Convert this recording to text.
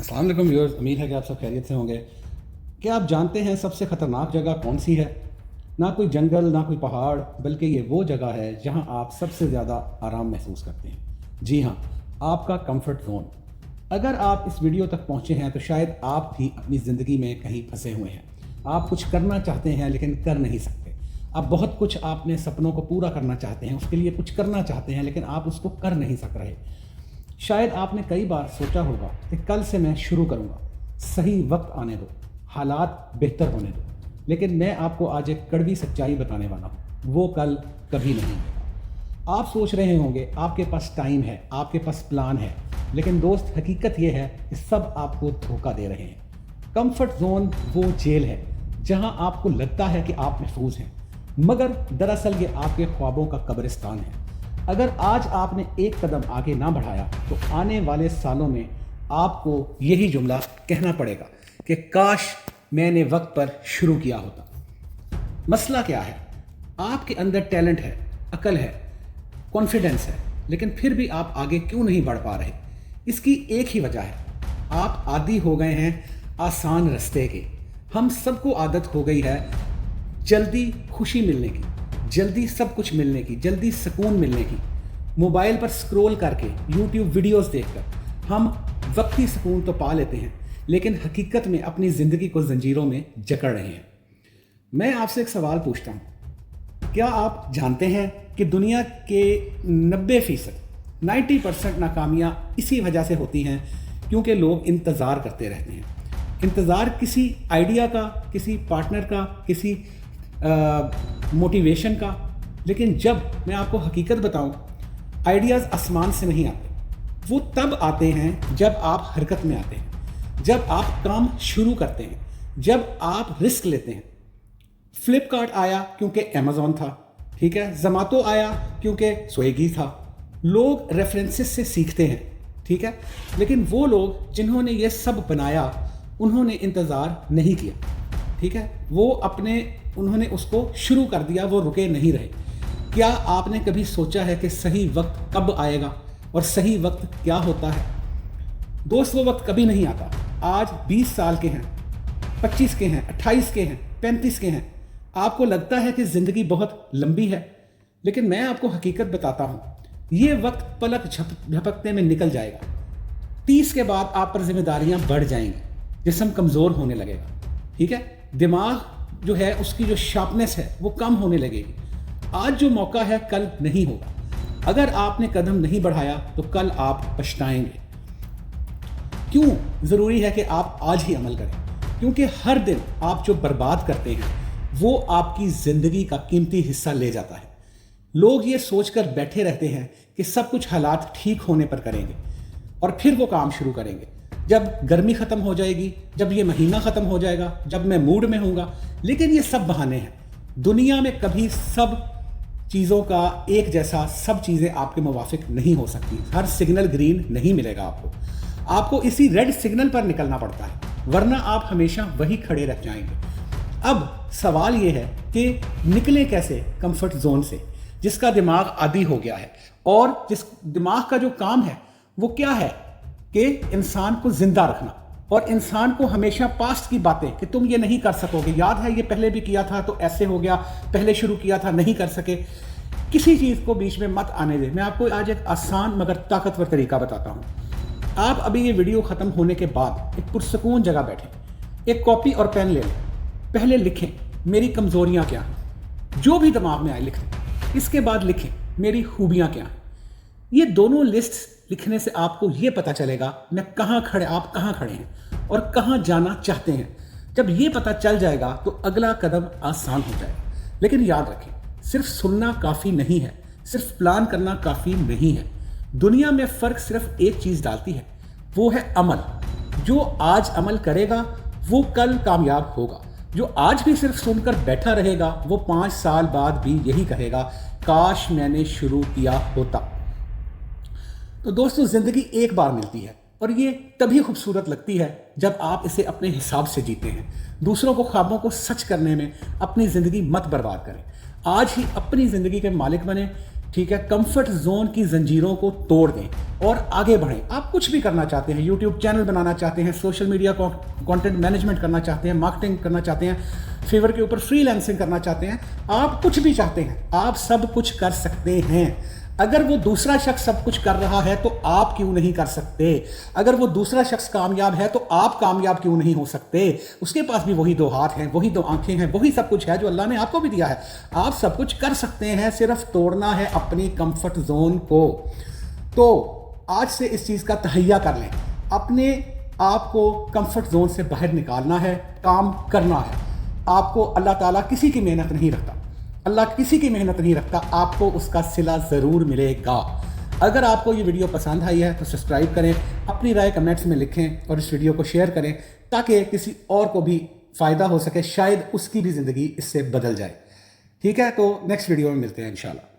अस्सलाम वालेकुम व्यूअर्स, उम्मीद है कि आप सब खैरियत से होंगे। क्या आप जानते हैं सबसे ख़तरनाक जगह कौन सी है? ना कोई जंगल, ना कोई पहाड़, बल्कि ये वो जगह है जहां आप सबसे ज़्यादा आराम महसूस करते हैं। जी हाँ, आपका कंफर्ट जोन। अगर आप इस वीडियो तक पहुंचे हैं तो शायद आप भी अपनी ज़िंदगी में कहीं फंसे हुए हैं। आप कुछ करना चाहते हैं लेकिन कर नहीं सकते। आप बहुत कुछ अपने सपनों को पूरा करना चाहते हैं, उसके लिए कुछ करना चाहते हैं लेकिन आप उसको कर नहीं सक रहे। शायद आपने कई बार सोचा होगा कि कल से मैं शुरू करूंगा, सही वक्त आने दो, हालात बेहतर होने दो। लेकिन मैं आपको आज एक कड़वी सच्चाई बताने वाला हूँ, वो कल कभी नहीं आएगा। आप सोच रहे होंगे आपके पास टाइम है, आपके पास प्लान है, लेकिन दोस्त हकीकत ये है कि सब आपको धोखा दे रहे हैं। कंफर्ट जोन वो जेल है जहां आपको लगता है कि आप महफूज हैं, मगर दरअसल ये आपके ख्वाबों का कब्रिस्तान है। अगर आज आपने एक कदम आगे ना बढ़ाया तो आने वाले सालों में आपको यही जुमला कहना पड़ेगा कि काश मैंने वक्त पर शुरू किया होता। मसला क्या है? आपके अंदर टैलेंट है, अकल है, कॉन्फिडेंस है, लेकिन फिर भी आप आगे क्यों नहीं बढ़ पा रहे? इसकी एक ही वजह है, आप आदी हो गए हैं आसान रास्ते के। हम सबको आदत हो गई है जल्दी खुशी मिलने की, जल्दी सब कुछ मिलने की, जल्दी सुकून मिलने की। मोबाइल पर स्क्रॉल करके, यूट्यूब वीडियोस देखकर हम वक्ती सुकून तो पा लेते हैं, लेकिन हकीकत में अपनी ज़िंदगी को जंजीरों में जकड़ रहे हैं। मैं आपसे एक सवाल पूछता हूँ, क्या आप जानते हैं कि दुनिया के 90% नाकामियाँ इसी वजह से होती हैं क्योंकि लोग इंतज़ार करते रहते हैं। इंतज़ार किसी आइडिया का, किसी पार्टनर का, किसी मोटिवेशन का। लेकिन जब मैं आपको हकीकत बताऊं, आइडियाज़ आसमान से नहीं आते, वो तब आते हैं जब आप हरकत में आते हैं, जब आप काम शुरू करते हैं, जब आप रिस्क लेते हैं। फ्लिपकार्ट आया क्योंकि अमेज़ॉन था, ठीक है। ज़ोमैटो आया क्योंकि स्विगी था। लोग रेफरेंसेस से सीखते हैं, ठीक है। लेकिन वो लोग जिन्होंने ये सब बनाया, उन्होंने इंतज़ार नहीं किया, ठीक है। उन्होंने उसको शुरू कर दिया, वो रुके नहीं रहे। क्या आपने कभी सोचा है कि सही वक्त कब आएगा और सही वक्त क्या होता है? दोस्त, वो वक्त कभी नहीं आता। आज 20 साल के हैं, 25 के हैं, 28 के हैं, 35 के हैं। आपको लगता है कि ज़िंदगी बहुत लंबी है, लेकिन मैं आपको हकीकत बताता हूँ, ये वक्त पलक झपकते में निकल जाएगा। 30 के बाद आप पर जिम्मेदारियाँ बढ़ जाएंगी, जिस्म कमज़ोर होने लगेगा, ठीक है। दिमाग जो है उसकी जो शार्पनेस है वो कम होने लगेगी। आज जो मौका है कल नहीं होगा। अगर आपने कदम नहीं बढ़ाया तो कल आप पछताएंगे। क्यों ज़रूरी है कि आप आज ही अमल करें? क्योंकि हर दिन आप जो बर्बाद करते हैं वो आपकी ज़िंदगी का कीमती हिस्सा ले जाता है। लोग ये सोचकर बैठे रहते हैं कि सब कुछ हालात ठीक होने पर करेंगे और फिर वो काम शुरू करेंगे। जब गर्मी ख़त्म हो जाएगी, जब ये महीना ख़त्म हो जाएगा, जब मैं मूड में हूँगा। लेकिन ये सब बहाने हैं। दुनिया में कभी सब चीज़ों का एक जैसा सब चीज़ें आपके मुवाफिक नहीं हो सकती। हर सिग्नल ग्रीन नहीं मिलेगा आपको इसी रेड सिग्नल पर निकलना पड़ता है, वरना आप हमेशा वही खड़े रह जाएंगे। अब सवाल ये है कि निकलें कैसे कंफर्ट जोन से, जिसका दिमाग आदी हो गया है। और जिस दिमाग का जो काम है वो क्या है कि इंसान को जिंदा रखना और इंसान को हमेशा पास्ट की बातें कि तुम ये नहीं कर सकोगे, याद है ये पहले भी किया था तो ऐसे हो गया, पहले शुरू किया था नहीं कर सके, किसी चीज़ को बीच में मत आने दे। मैं आपको आज एक आसान मगर ताकतवर तरीका बताता हूँ। आप अभी ये वीडियो ख़त्म होने के बाद एक पुरसकून जगह बैठें, एक कॉपी और पेन ले लें, पहले लिखें मेरी कमज़ोरियाँ क्या हैं, जो भी दिमाग में आए लिख लें। इसके बाद लिखें मेरी खूबियाँ क्या हैं। ये दोनों लिस्ट लिखने से आपको ये पता चलेगा आप कहाँ खड़े हैं और कहाँ जाना चाहते हैं। जब ये पता चल जाएगा तो अगला कदम आसान हो जाएगा। लेकिन याद रखें, सिर्फ सुनना काफ़ी नहीं है, सिर्फ प्लान करना काफ़ी नहीं है। दुनिया में फ़र्क सिर्फ एक चीज़ डालती है, वो है अमल। जो आज अमल करेगा वो कल कामयाब होगा। जो आज भी सिर्फ सुनकर बैठा रहेगा वो 5 साल बाद भी यही कहेगा, काश मैंने शुरू किया होता। तो दोस्तों, ज़िंदगी एक बार मिलती है और ये तभी खूबसूरत लगती है जब आप इसे अपने हिसाब से जीते हैं। दूसरों को ख्वाबों को सच करने में अपनी ज़िंदगी मत बर्बाद करें। आज ही अपनी ज़िंदगी के मालिक बने, ٹھیک ہے, کمفرٹ زون کی زنجیروں کو توڑ دیں اور آگے بڑھیں. آپ کچھ بھی کرنا چاہتے ہیں, یوٹیوب چینل بنانا چاہتے ہیں, سوشل میڈیا کانٹینٹ مینجمنٹ کرنا چاہتے ہیں, مارکیٹنگ کرنا چاہتے ہیں, فیور کے اوپر فری لینسنگ کرنا چاہتے ہیں, آپ کچھ بھی چاہتے ہیں, آپ سب کچھ کر سکتے ہیں. اگر وہ دوسرا شخص سب کچھ کر رہا ہے تو آپ کیوں نہیں کر سکتے؟ اگر وہ دوسرا شخص کامیاب ہے تو آپ کامیاب کیوں نہیں ہو سکتے؟ اس کے پاس بھی وہی 2 ہاتھ ہیں, وہی 2 آنکھیں ہیں, وہی سب کچھ ہے جو اللہ نے آپ کو بھی دیا ہے. آپ سب کچھ کر سکتے ہیں, صرف توڑنا ہے اپنی کمفرٹ زون کو. تو آج سے اس چیز کا تہیہ کر لیں, اپنے آپ کو کمفرٹ زون سے باہر نکالنا ہے, کام کرنا ہے. آپ کو اللہ تعالیٰ کسی کی محنت نہیں رکھتا, اللہ کسی کی محنت نہیں رکھتا, آپ کو اس کا صلہ ضرور ملے گا. اگر آپ کو یہ ویڈیو پسند آئی ہے تو سبسکرائب کریں, اپنی رائے کمنٹس میں لکھیں اور اس ویڈیو کو شیئر کریں تاکہ کسی اور کو بھی فائدہ ہو سکے, شاید اس کی بھی زندگی اس سے بدل جائے. ٹھیک ہے, تو نیکسٹ ویڈیو میں ملتے ہیں انشاءاللہ.